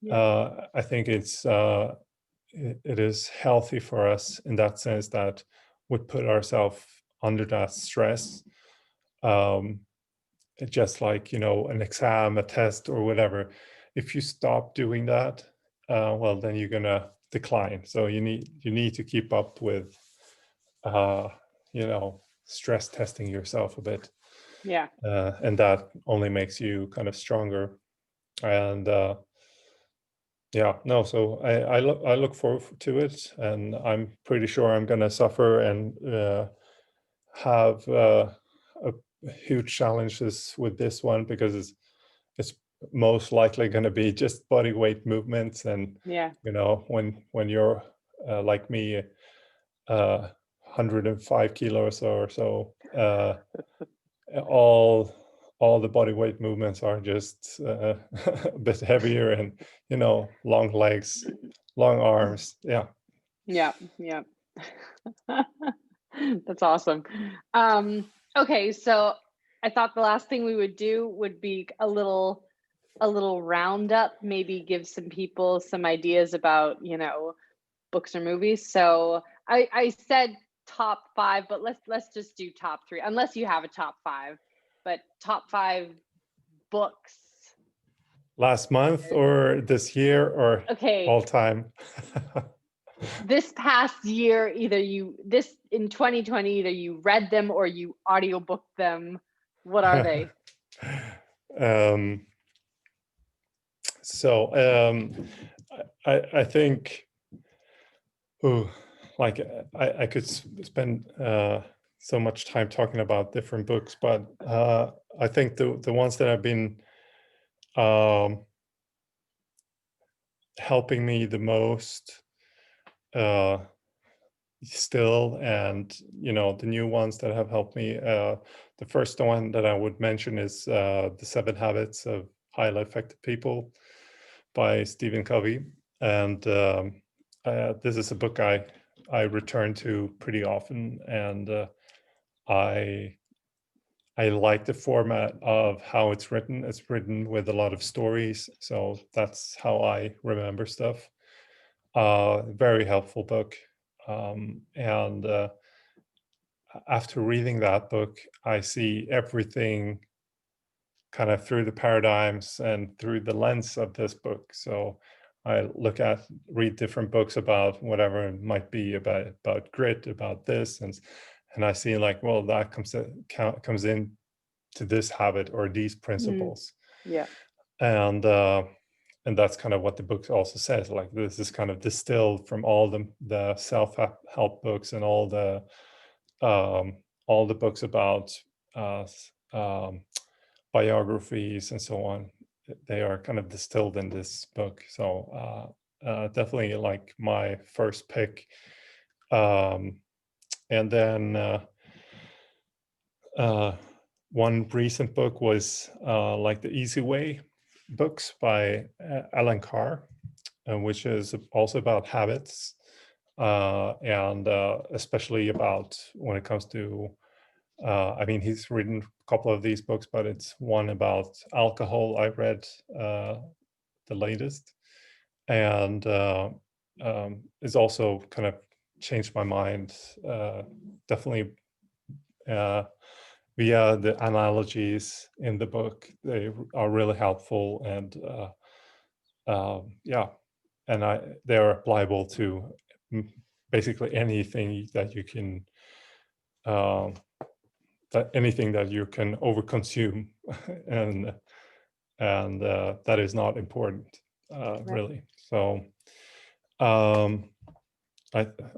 Yeah. I think it is healthy for us in that sense, that we put ourselves under that stress. Um, just like, an exam, a test, or whatever. If you stop doing that, well, then you're gonna decline. So you need to keep up with, uh, stress testing yourself a bit, Yeah. and that only makes you kind of stronger. And yeah, no, so I look forward to it, and I'm pretty sure I'm gonna suffer and have huge challenges with this one, because it's most likely going to be just body weight movements. And Yeah. when you're like me, 105 kilos or so, all all the body weight movements are just a bit heavier, and long legs, long arms. Yeah. Yeah. Yeah. That's awesome. Okay, so I thought the last thing we would do would be a little roundup, maybe give some people some ideas about, books or movies. So I said top five, but let's just do top three, unless you have a top five. But top five books. Last month or this year or Okay, all time? this past year, this in 2020, either you read them or you audiobooked them. What are they? um, so I think, ooh, like, I could spend so much time talking about different books, but I think the ones that have been um, helping me the most uh, still, and the new ones that have helped me. The first one that I would mention is The 7 Habits of Highly Effective People by Stephen Covey. And this is a book I return to pretty often, and I I like the format of how it's written. It's written with a lot of stories, so that's how I remember stuff. Very helpful book. And after reading that book, I see everything kind of through the paradigms and through the lens of this book. So I read different books about whatever it might be, about grit, about this, and I see like, well, that comes in to this habit or these principles. Yeah. And that's kind of what the book also says. Like, this is kind of distilled from all the self-help books and all the books about biographies and so on. They are kind of distilled in this book. So definitely like my first pick. And then one recent book was like the Easy Way books by Allen Carr, which is also about habits, and especially about when it comes to, I mean, he's written a couple of these books, but it's one about alcohol I read the latest, and it's also kind of changed my mind, definitely via the analogies in the book. They are really helpful, and yeah, and they're applicable to basically anything that you can overconsume, and that is not important, Right. really. So I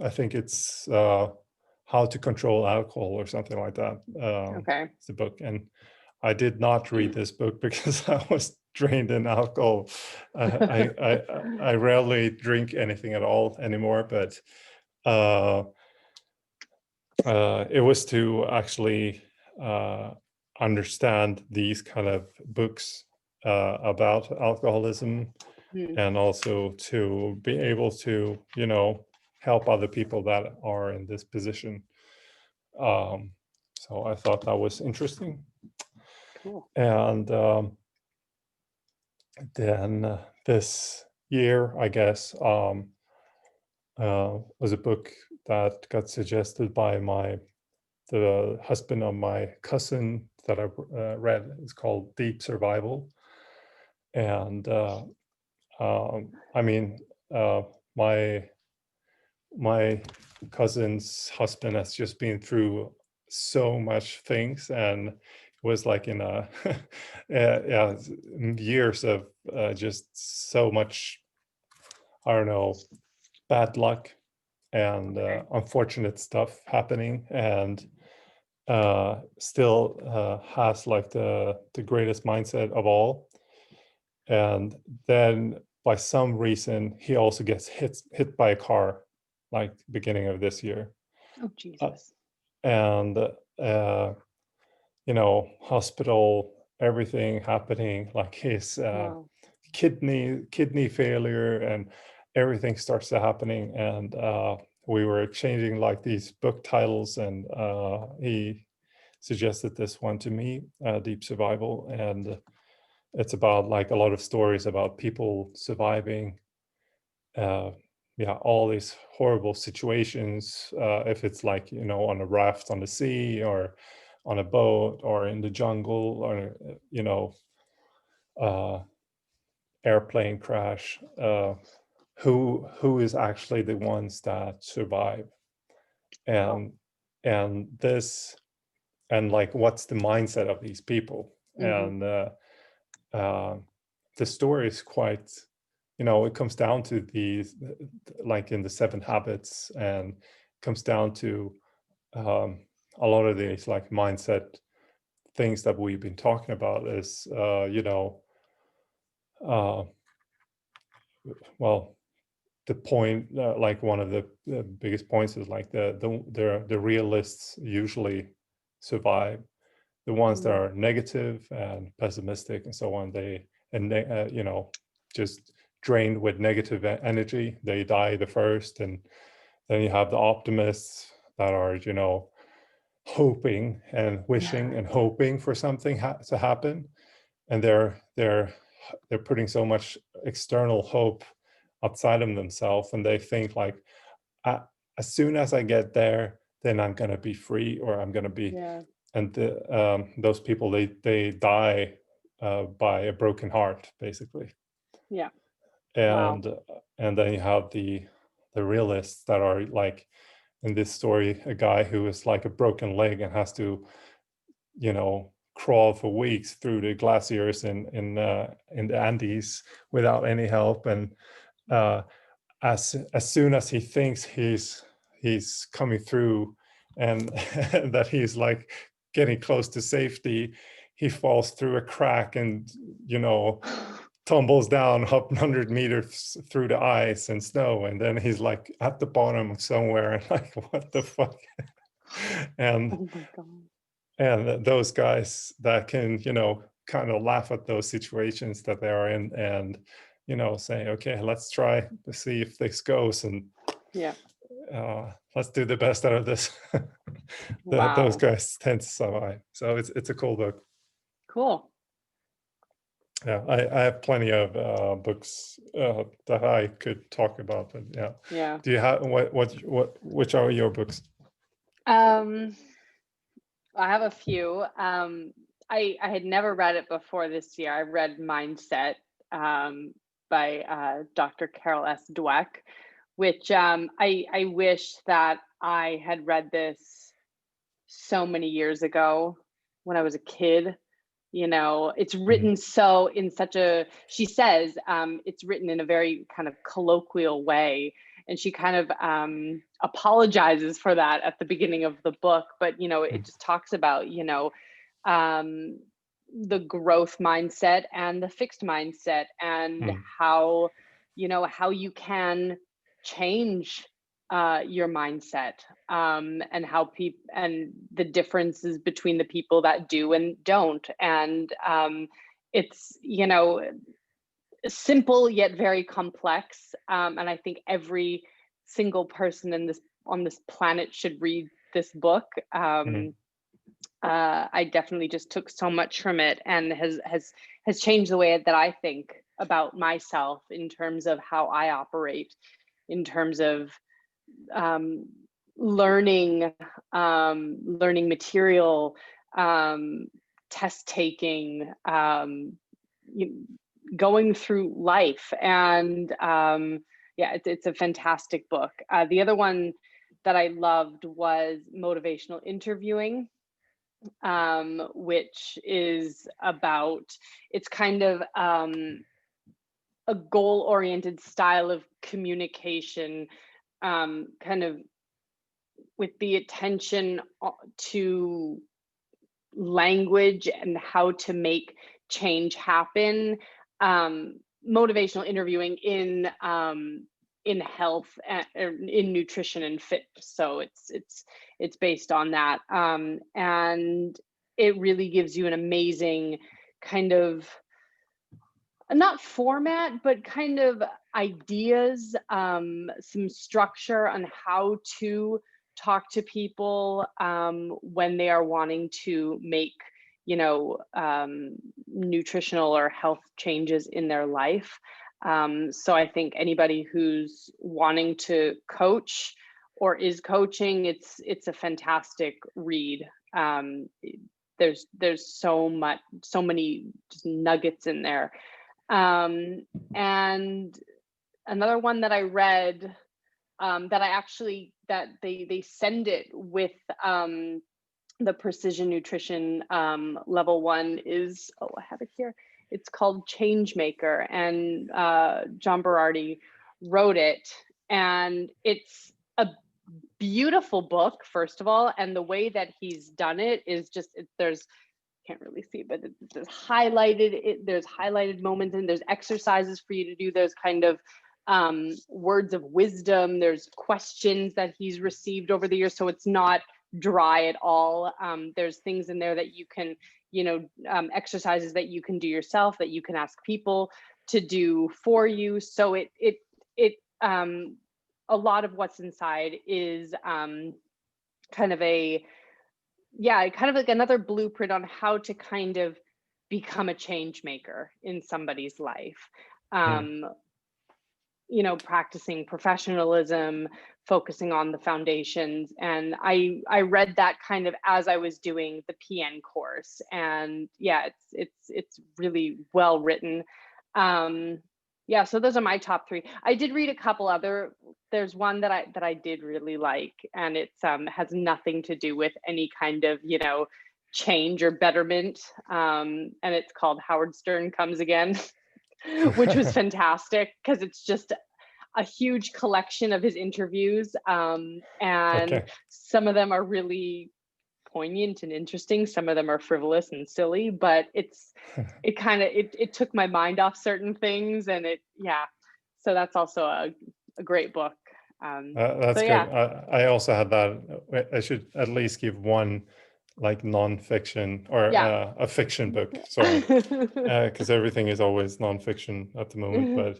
think it's How to Control Alcohol or something like that. Okay. It's a book, and I did not read this book because I was trained in alcohol. I rarely drink anything at all anymore, but it was to actually understand these kind of books about alcoholism, and also to be able to, help other people that are in this position. So I thought that was interesting. Cool. And then this year, I guess, was a book that got suggested by the husband of my cousin that I read. It's called Deep Survival. And I mean, my cousin's husband has just been through so much things, and was like in a yeah, years of just so much, I don't know, bad luck and unfortunate stuff happening, and still has like the greatest mindset of all. And then by some reason he also gets hit by a car, like beginning of this year. Oh, Jesus. And hospital, everything happening, like his Wow. kidney failure, and everything starts to happening. And we were exchanging like these book titles, and he suggested this one to me, Deep Survival. And it's about like a lot of stories about people surviving all these horrible situations, if it's like, on a raft on the sea, or on a boat, or in the jungle, or airplane crash, who is actually the ones that survive. And this, and like, what's the mindset of these people. And the story is quite, it comes down to these, like in the 7 habits, and comes down to a lot of these like mindset things that we've been talking about. Is well, the point, like one of the biggest points is like the realists usually survive. The ones that are negative and pessimistic and so on, just drained with negative energy, they die the first. And then you have the optimists that are, hoping and wishing and hoping for something to happen. And they're putting so much external hope outside of themselves, and they think like, as soon as I get there, then I'm going to be free, or I'm going to be. And those people, they die by a broken heart, basically. Yeah. Wow. and then you have the realists that are like, in this story, a guy who is like a broken leg and has to, crawl for weeks through the glaciers in the Andes without any help. And uh, as soon as he thinks he's coming through, and that he's like getting close to safety, he falls through a crack and tumbles down 100 meters through the ice and snow, and then he's like at the bottom somewhere, like, what the fuck? and Oh my God. and those guys that can kind of laugh at those situations that they are in, and say, okay, let's try to see if this goes, and Yeah. let's do the best out of this. Those Wow. guys tend to survive. So it's a cool book. Cool. Yeah, I have plenty of books that I could talk about, but yeah. Yeah. Do you have which are your books? I have a few. I had never read it before this year. I read Mindset by Dr. Carol S. Dweck, which I wish that I had read this so many years ago when I was a kid. It's written so in such a, she says, it's written in a very kind of colloquial way. And she kind of apologizes for that at the beginning of the book. But, it just talks about, the growth mindset and the fixed mindset, and how you can change your mindset, and how people, and the differences between the people that do and don't. And it's simple yet very complex, and I think every single person on this planet should read this book. I definitely just took so much from it, and has changed the way that I think about myself in terms of how I operate, in terms of learning material, test taking, going through life. And yeah, it's a fantastic book. The other one that I loved was Motivational Interviewing, which is about, it's kind of a goal-oriented style of communication, kind of with the attention to language and how to make change happen. Motivational interviewing in health, in nutrition and fitness. So it's based on that, and it really gives you an amazing kind of, not format, but kind of ideas, some structure on how to talk to people when they are wanting to make, nutritional or health changes in their life. So I think anybody who's wanting to coach or is coaching, it's a fantastic read. There's so many just nuggets in there. And another one that I read, that they send it with the precision nutrition level 1 is, I have it here. It's called Changemaker, and John Berardi wrote it, and it's a beautiful book, first of all, and the way that he's done it is just, there's, can't really see, but there's highlighted moments, and there's exercises for you to do. There's kind of words of wisdom. There's questions that he's received over the years, so it's not dry at all. There's things in there that you can, exercises that you can do yourself, that you can ask people to do for you. So it a lot of what's inside is kind of like another blueprint on how to kind of become a change maker in somebody's life. Practicing professionalism, focusing on the foundations. And I read that kind of as I was doing the PN course. And yeah, it's really well written. Yeah, so those are my top 3. I did read a couple other. There's one that I did really like, and it's, has nothing to do with any kind of, change or betterment, and it's called Howard Stern Comes Again, which was fantastic because it's just a huge collection of his interviews, and Okay. some of them are really poignant and interesting. Some of them are frivolous and silly, but it took my mind off certain things, and yeah. So that's also a great book. So That's good. yeah, I also had that. I should at least give one like non-fiction or yeah. a fiction book. Sorry, because everything is always non-fiction at the moment.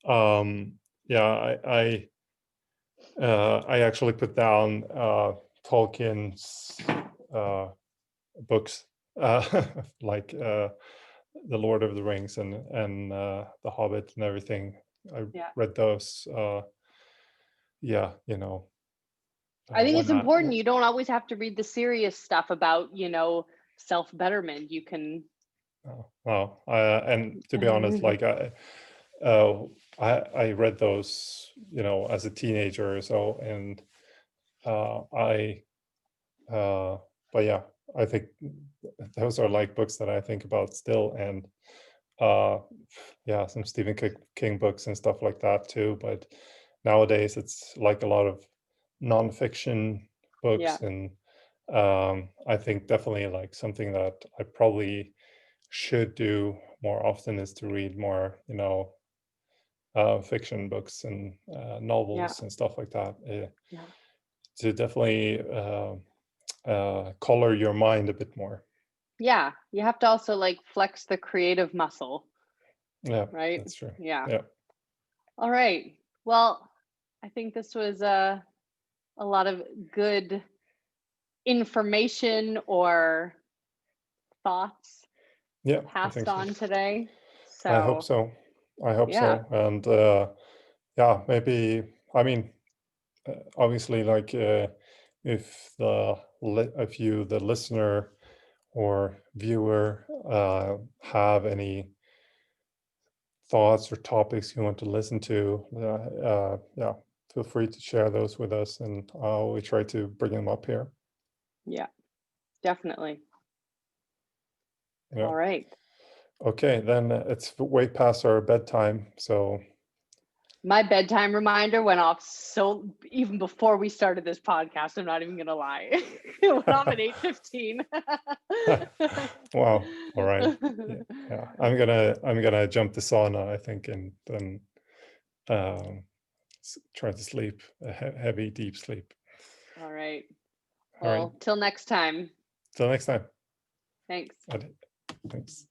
But um, yeah, I actually put down Tolkien's books, like The Lord of the Rings and The Hobbit and everything. I Yeah. read those. Yeah, I think why it's not? important. You don't always have to read the serious stuff about, self-betterment. You can. Well, and to be honest, like uh, I read those, as a teenager or so, and I, but yeah, I think those are like books that I think about still, and uh, yeah, some Stephen King books and stuff like that too. But nowadays, it's like a lot of nonfiction Yeah. books, and I think definitely like something that I probably should do more often is to read more, fiction books and Yeah. novels and stuff like that, Yeah. to definitely color your mind a bit more. Yeah. You have to also like flex the creative muscle, Yeah, right? that's true. Yeah. Yeah. All right. Well, I think this was a lot of good information or thoughts Yeah, I passed think so. on today. I hope So, so. I hope yeah. so. And yeah, maybe, I mean, obviously, like if if you, the listener or viewer, have any thoughts or topics you want to listen to, yeah, feel free to share those with us, and we try to bring them up here. Yeah, definitely. Yeah. All right. Okay, then it's way past our bedtime, so My bedtime reminder went off so even before we started this podcast. I'm not even gonna lie. It went off at 8:15. wow. All right. Yeah, yeah. I'm gonna jump the sauna, I think, and then um, try to sleep a heavy, deep sleep. All right. All right. Well, till next time. Till next time. Thanks. Ade. Thanks.